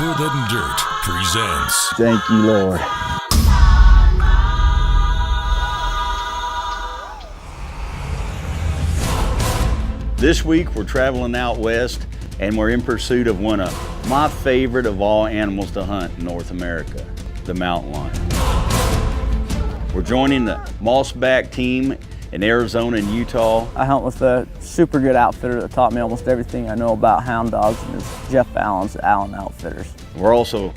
Deeper Than Dirt presents. Thank you, Lord. This week we're traveling out west and we're in pursuit of one of my favorite of all animals to hunt in North America, the mountain lion. We're joining the Mossback team in Arizona and Utah. I hunt with a super good outfitter that taught me almost everything I know about hound dogs, and it's Jeff Allen's Allen Outfitters. We're also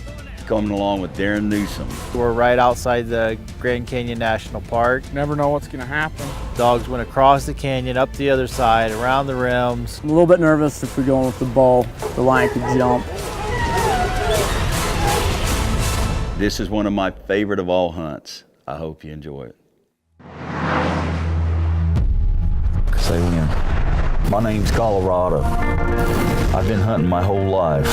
coming along with Darren Newsom. We're right outside the Grand Canyon National Park. Never know what's gonna happen. Dogs went across the canyon, up the other side, around the rims. I'm a little bit nervous if we're going with the bull. The lion could jump. This is one of my favorite of all hunts. I hope you enjoy it. Say when. My name's Colorado. I've been hunting my whole life.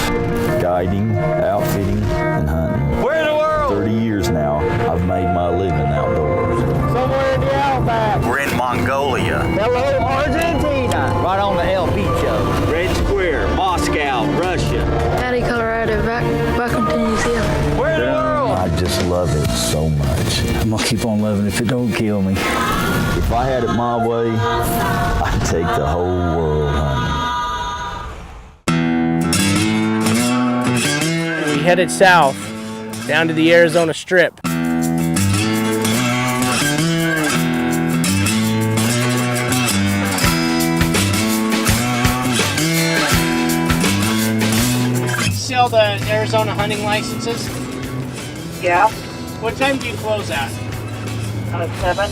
Guiding, outfitting, and hunting. Where in the world? 30 years now, I've made my living outdoors. Somewhere in the outback. We're in Mongolia. Hello, Argentina. Right on the El Bicho. Red Square, Moscow, Russia. Howdy, Colorado. Welcome to New Zealand. Where in the world? I just love it so much. I'm gonna keep on loving it if it don't kill me. If I had it my way, I'd take the whole world hunting. We headed south, down to the Arizona Strip. Sell the Arizona hunting licenses? Yeah, What time do you close at? 7.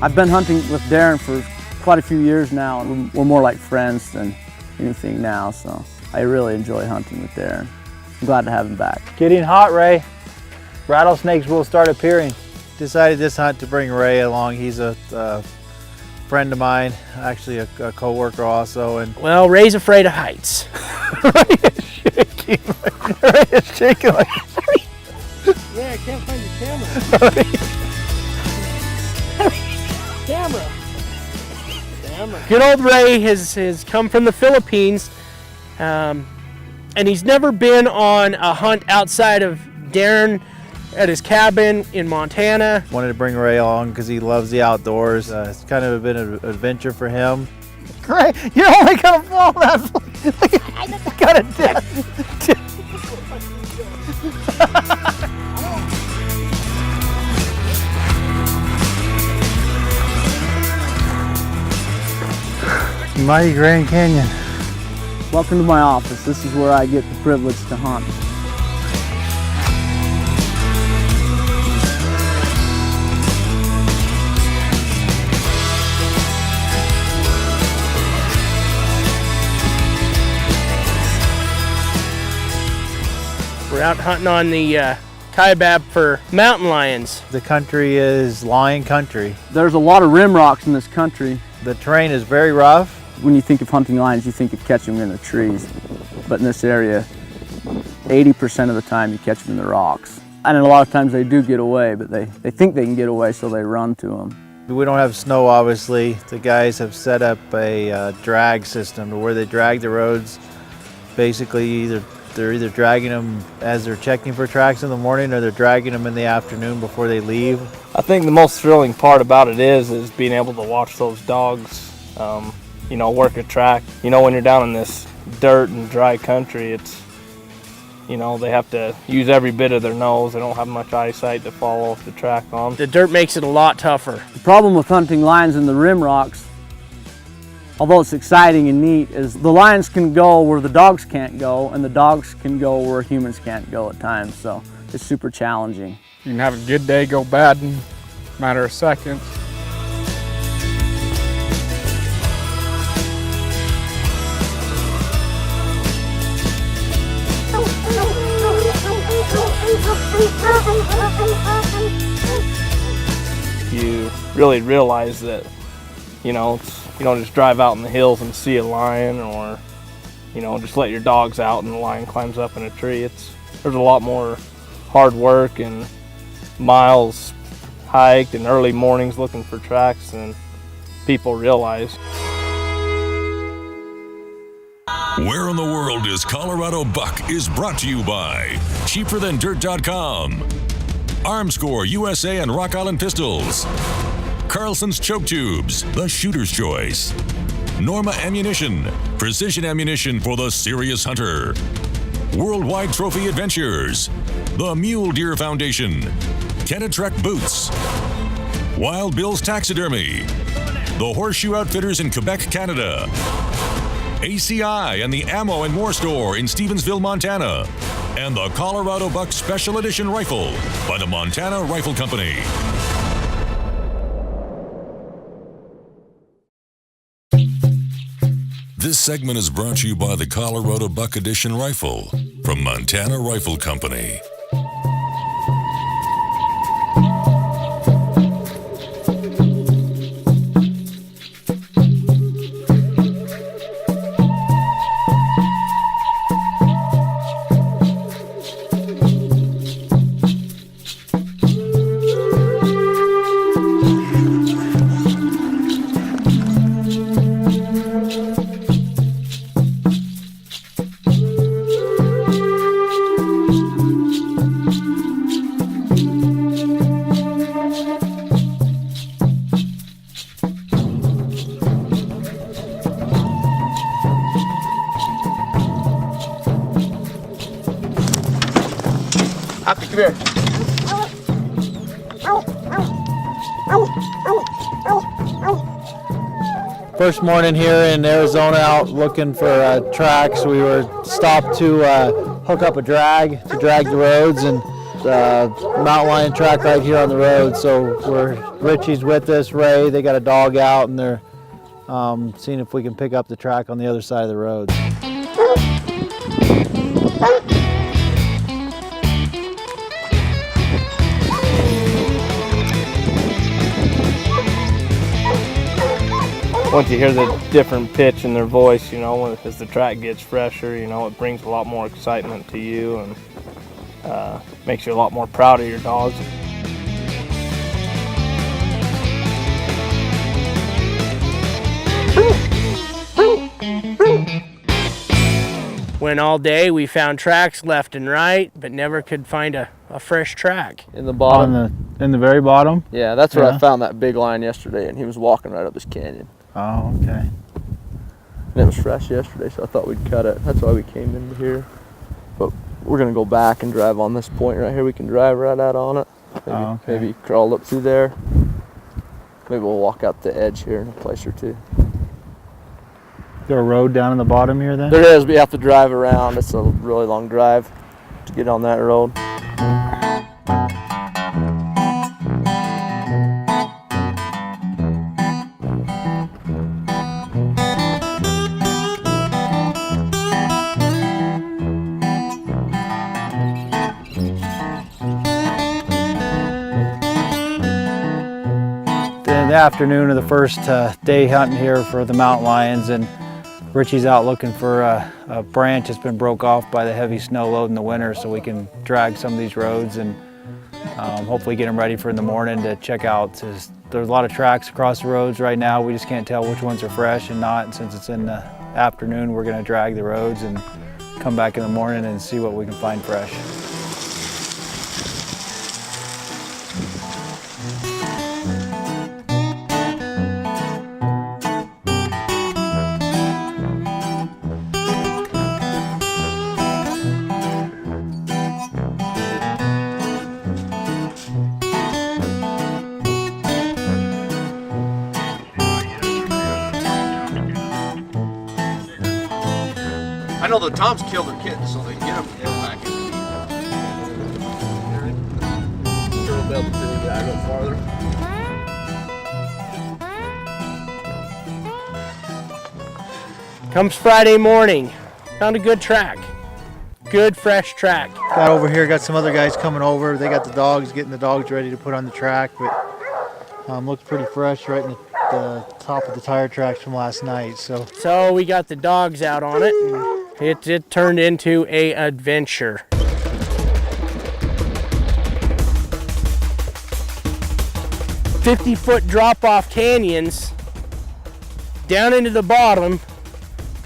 I've been hunting with Darren for quite a few years now, and we're more like friends than anything now, so I really enjoy hunting with Darren. I'm glad to have him back. Getting hot, Ray. Rattlesnakes will start appearing. Decided this hunt to bring Ray along. He's a friend of mine, actually a co-worker also. And Well, Ray's afraid of heights. Ray is shaking. Ray is shaking like. Yeah, I can't find your camera. Good old Ray has come from the Philippines, and he's never been on a hunt outside of Darren at his cabin in Montana. Wanted to bring Ray along because he loves the outdoors. It's kind of been an adventure for him. Ray, you're only gonna fall that. I got a dip. Mighty Grand Canyon. Welcome to my office. This is where I get the privilege to hunt. We're out hunting on the Kaibab for mountain lions. The country is lion country. There's a lot of rim rocks in this country. The terrain is very rough. When you think of hunting lions, you think of catching them in the trees. But in this area, 80% of the time you catch them in the rocks. And a lot of times they do get away, but they think they can get away, so they run to them. We don't have snow, obviously. The guys have set up a drag system where they drag the roads. Basically, they're either dragging them as they're checking for tracks in the morning, or they're dragging them in the afternoon before they leave. I think the most thrilling part about it is being able to watch those dogs, work a track. When you're down in this dirt and dry country, it's, they have to use every bit of their nose. They don't have much eyesight to follow the track on. The dirt makes it a lot tougher. The problem with hunting lions in the rim rocks, although it's exciting and neat, is the lions can go where the dogs can't go, and the dogs can go where humans can't go at times, so it's super challenging. You can have a good day go bad in a matter of seconds. You really realize that You know, you don't just drive out in the hills and see a lion, or, you know, just let your dogs out and the lion climbs up in a tree. There's a lot more hard work and miles hiked and early mornings looking for tracks than people realize. Where in the World is Colorado Buck is brought to you by CheaperThanDirt.com, Armscore USA and Rock Island Pistols, Carlson's Choke Tubes, the Shooter's Choice, Norma Ammunition, precision ammunition for the serious hunter, Worldwide Trophy Adventures, the Mule Deer Foundation, Kenetrek Boots, Wild Bill's Taxidermy, the Horseshoe Outfitters in Quebec, Canada, ACI and the Ammo and More Store in Stevensville, Montana, and the Colorado Buck Special Edition Rifle by the Montana Rifle Company. This segment is brought to you by the Colorado Buck Edition Rifle from Montana Rifle Company. Hoppy, come here. First morning here in Arizona, out looking for tracks. We were stopped to hook up a drag to drag the roads, and mountain lion track right here on the road. So Richie's with us, Ray. They got a dog out, and they're seeing if we can pick up the track on the other side of the road. Once you hear the different pitch in their voice, you know, as the track gets fresher, you know, it brings a lot more excitement to you and makes you a lot more proud of your dogs. Went all day, we found tracks left and right, but never could find a fresh track. In the bottom. In the very bottom? Yeah, that's where I found that big lion yesterday, and he was walking right up this canyon. Oh, okay. And it was fresh yesterday, so I thought we'd cut it. That's why we came into here. But we're gonna go back and drive on this point right here. We can drive right out on it. Maybe, maybe crawl up through there. Maybe we'll walk out the edge here in a place or two. Is there a road down in the bottom here then? There is, but you have to drive around. It's a really long drive to get on that road. The afternoon of the first day hunting here for the mountain lions, and Richie's out looking for a branch that's been broke off by the heavy snow load in the winter, so we can drag some of these roads and hopefully get them ready for in the morning to check out. There's a lot of tracks across the roads right now. We just can't tell which ones are fresh and not, and since it's in the afternoon, we're going to drag the roads and come back in the morning and see what we can find fresh. I know the Toms kill their kittens so they can get them back in the heat. Turtle belt to the guy a little farther. Comes Friday morning, found a good track. Good fresh track. Got over here, got some other guys coming over. They got the dogs, getting the dogs ready to put on the track, but looks pretty fresh right in the the top of the tire tracks from last night. So we got the dogs out on it, and it turned into a adventure. 50-foot drop-off canyons down into the bottom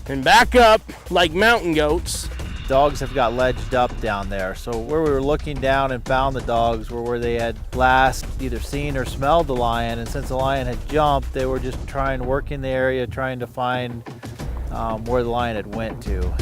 and back up like mountain goats. Dogs have got ledged up down there. So where we were looking down and found the dogs were where they had last either seen or smelled the lion. And since the lion had jumped, they were just working the area, trying to find where the lion had went to.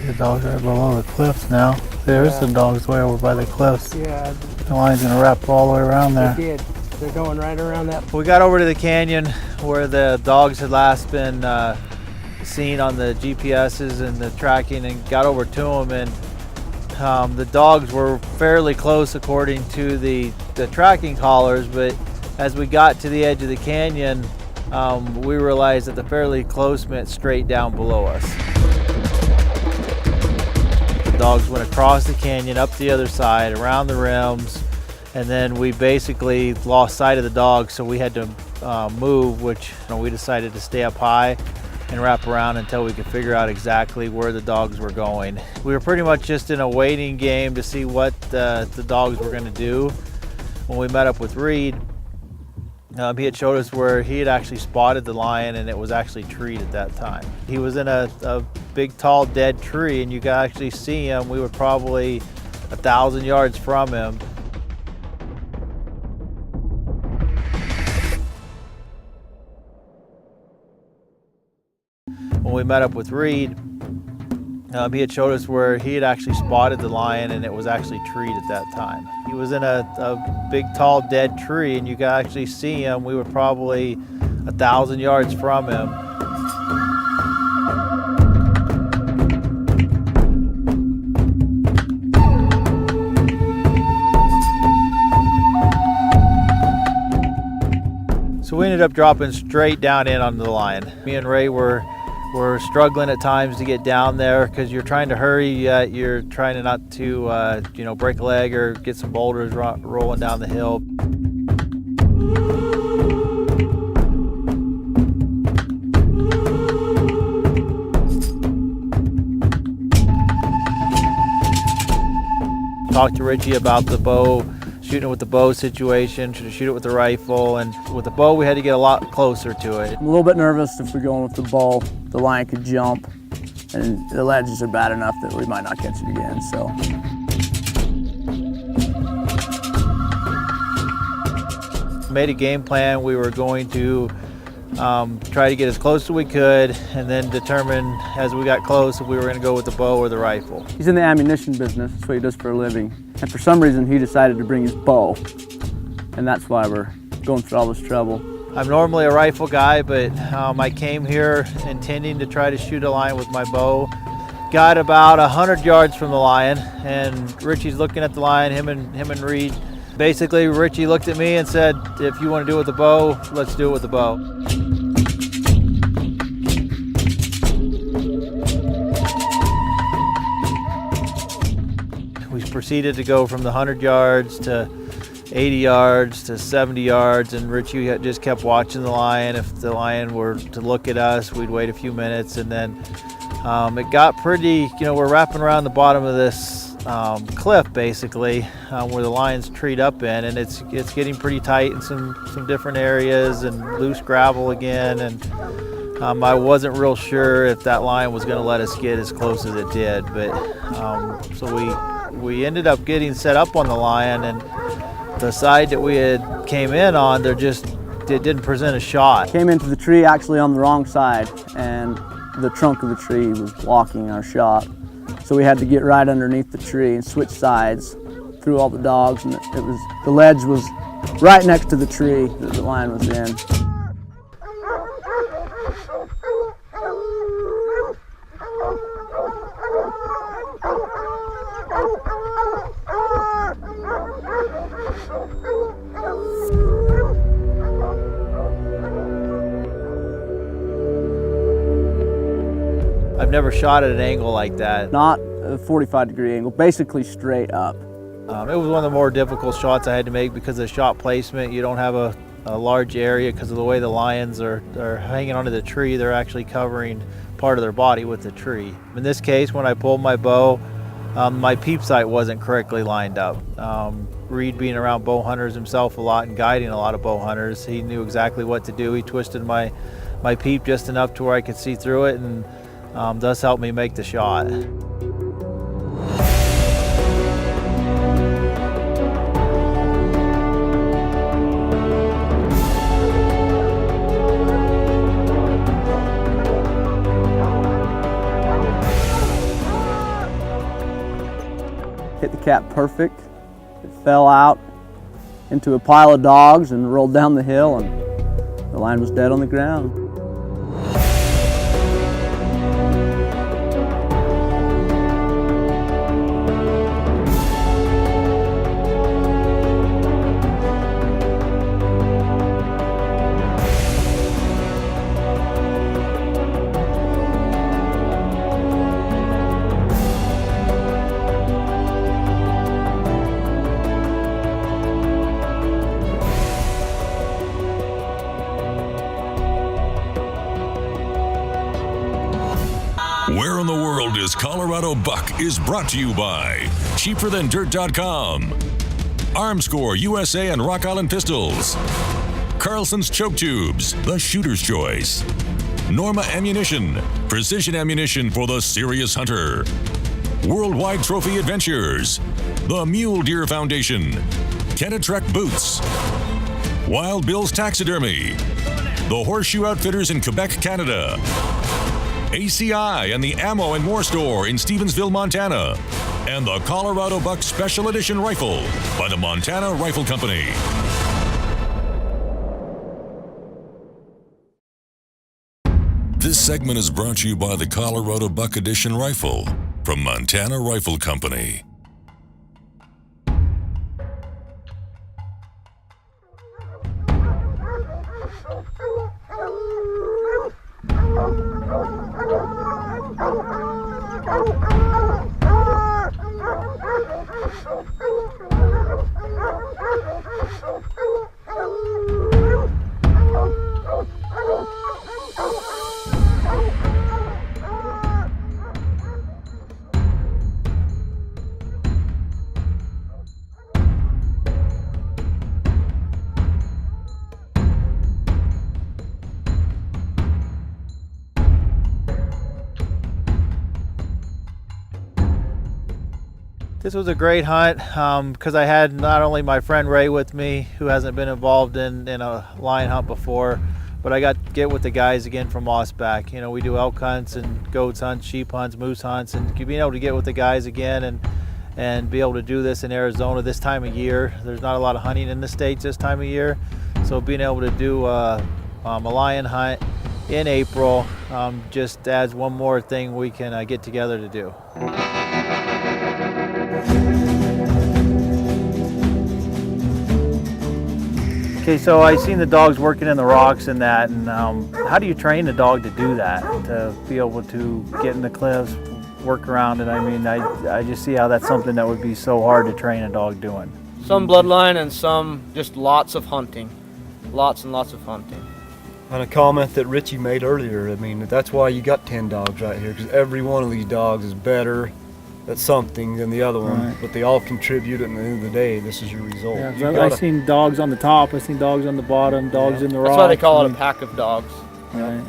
The dogs are below the cliffs now. There's the dogs way over by the cliffs. Yeah. The line's gonna wrap all the way around there. They did. They're going right around that. We got over to the canyon where the dogs had last been seen on the GPSs and the tracking, and got over to them, and the dogs were fairly close according to the tracking collars, but as we got to the edge of the canyon, we realized that the fairly close meant straight down below us. The dogs went across the canyon, up the other side, around the rims, and then we basically lost sight of the dogs, so we had to move, which we decided to stay up high and wrap around until we could figure out exactly where the dogs were going. We were pretty much just in a waiting game to see what the dogs were going to do. When we met up with Reed, he had showed us where he had actually spotted the lion, and it was actually treed at that time. He was in a big, tall, dead tree, and you could actually see him. We were probably 1,000 yards from him. When we met up with Reed, he had showed us where he had actually spotted the lion, and it was actually treed at that time. He was in a big, tall, dead tree, and you could actually see him. We were probably 1,000 yards from him. So we ended up dropping straight down in on the lion. Me and Ray were struggling at times to get down there because you're trying to hurry, yet you're trying not to break a leg or get some boulders rolling down the hill. Talked to Richie about the bow, shooting it with the bow situation, should shoot it with the rifle, and with the bow we had to get a lot closer to it. I'm a little bit nervous if we're going with the bow. The lion could jump, and the ledges are bad enough that we might not catch it again, so. Made a game plan. We were going to try to get as close as we could, and then determine as we got close if we were going to go with the bow or the rifle. He's in the ammunition business. That's what he does for a living. And for some reason, he decided to bring his bow, and that's why we're going through all this trouble. I'm normally a rifle guy, but I came here intending to try to shoot a lion with my bow. Got about 100 yards from the lion, and Richie's looking at the lion, him and Reed. Basically, Richie looked at me and said, if you want to do it with the bow, let's do it with the bow. We proceeded to go from the 100 yards to 80 yards to 70 yards, and Richie just kept watching the lion. If the lion were to look at us, we'd wait a few minutes, and then it got pretty, we're wrapping around the bottom of this cliff basically, where the lion's treed up in, and it's getting pretty tight in some different areas, and loose gravel again, and I wasn't real sure if that lion was going to let us get as close as it did, but so we ended up getting set up on the lion, and the side that we had came in on, it didn't present a shot. Came into the tree actually on the wrong side, and the trunk of the tree was blocking our shot. So we had to get right underneath the tree and switch sides through all the dogs, and the ledge was right next to the tree that the lion was in. I've never shot at an angle like that. Not a 45-degree angle, basically straight up. It was one of the more difficult shots I had to make because of the shot placement. You don't have a large area because of the way the lions are hanging onto the tree. They're actually covering part of their body with the tree. In this case, when I pulled my bow, my peep sight wasn't correctly lined up. Reed, being around bow hunters himself a lot and guiding a lot of bow hunters, he knew exactly what to do. He twisted my peep just enough to where I could see through it, and thus helped me make the shot. Hit the cap perfect. It fell out into a pile of dogs and rolled down the hill, and the lion was dead on the ground. Where in the World is Colorado Buck is brought to you by CheaperThanDirt.com, Armscore USA and Rock Island Pistols, Carlson's Choke Tubes, the Shooter's Choice, Norma Ammunition, precision ammunition for the serious hunter, Worldwide Trophy Adventures, the Mule Deer Foundation, Kenetrek Boots, Wild Bill's Taxidermy, the Horseshoe Outfitters in Quebec, Canada, ACI and the Ammo and More Store in Stevensville, Montana, and the Colorado Buck Special Edition Rifle by the Montana Rifle Company. This segment is brought to you by the Colorado Buck Edition Rifle from Montana Rifle Company. This was a great hunt because I had not only my friend Ray with me, who hasn't been involved in a lion hunt before, but I got to get with the guys again from Mossback. You know, we do elk hunts and goats hunts, sheep hunts, moose hunts, and being able to get with the guys again and be able to do this in Arizona this time of year. There's not a lot of hunting in the States this time of year, so being able to do a lion hunt in April just adds one more thing we can get together to do. Okay, so I seen the dogs working in the rocks and that, and how do you train the dog to do that, to be able to get in the cliffs, work around it? I mean, I just see how that's something that would be so hard to train a dog doing. Some bloodline and some just lots of hunting, lots and lots of hunting. On a comment that Richie made earlier, I mean, that's why you got 10 dogs right here, because every one of these dogs is better at something than the other one, right, but they all contribute, and at the end of the day, this is your result. Yeah, I've seen dogs on the top, I've seen dogs on the bottom, dogs in the rocks. That's why they call it a pack of dogs. Right.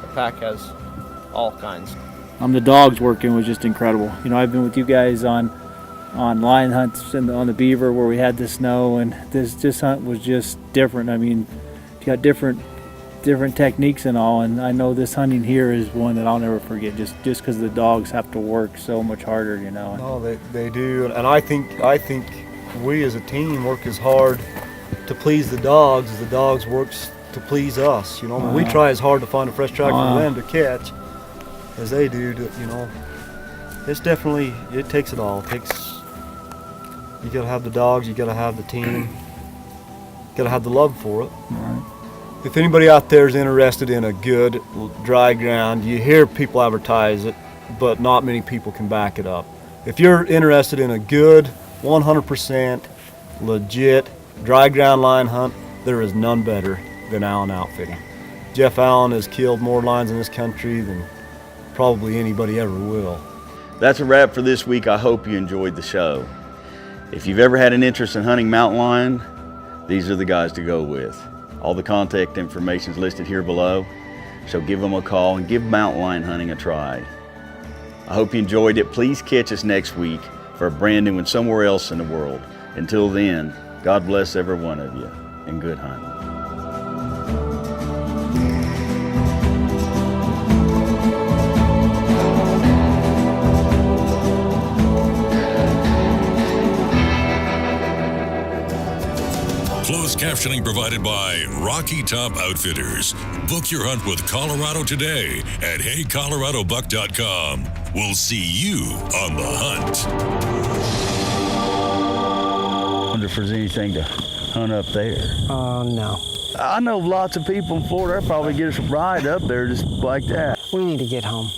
The pack has all kinds. The dogs working was just incredible. You know, I've been with you guys on lion hunts on the beaver where we had the snow, and this hunt was just different. I mean, you got different techniques and all, and I know this hunting here is one that I'll never forget, just because the dogs have to work so much harder, you know. Oh, they do, and I think we as a team work as hard to please the dogs as the dogs works to please us, you know. I mean, we try as hard to find a fresh track for them to catch as they do to, you know. It's definitely, it takes it all. You gotta have the dogs, you gotta have the team, you gotta have the love for it. Right. If anybody out there is interested in a good dry ground, you hear people advertise it, but not many people can back it up. If you're interested in a good, 100% legit dry ground line hunt, there is none better than Allen Outfitting. Jeff Allen has killed more lions in this country than probably anybody ever will. That's a wrap for this week. I hope you enjoyed the show. If you've ever had an interest in hunting mountain lion, these are the guys to go with. All the contact information is listed here below, so give them a call and give mountain lion hunting a try. I hope you enjoyed it. Please catch us next week for a brand new one somewhere else in the world. Until then, God bless every one of you, and good hunting. Closed captioning provided by Rocky Top Outfitters. Book your hunt with Colorado today at HeyColoradoBuck.com. We'll see you on the hunt. I wonder if there's anything to hunt up there. No. I know lots of people in Florida. They'll probably get us a ride up there just like that. We need to get home.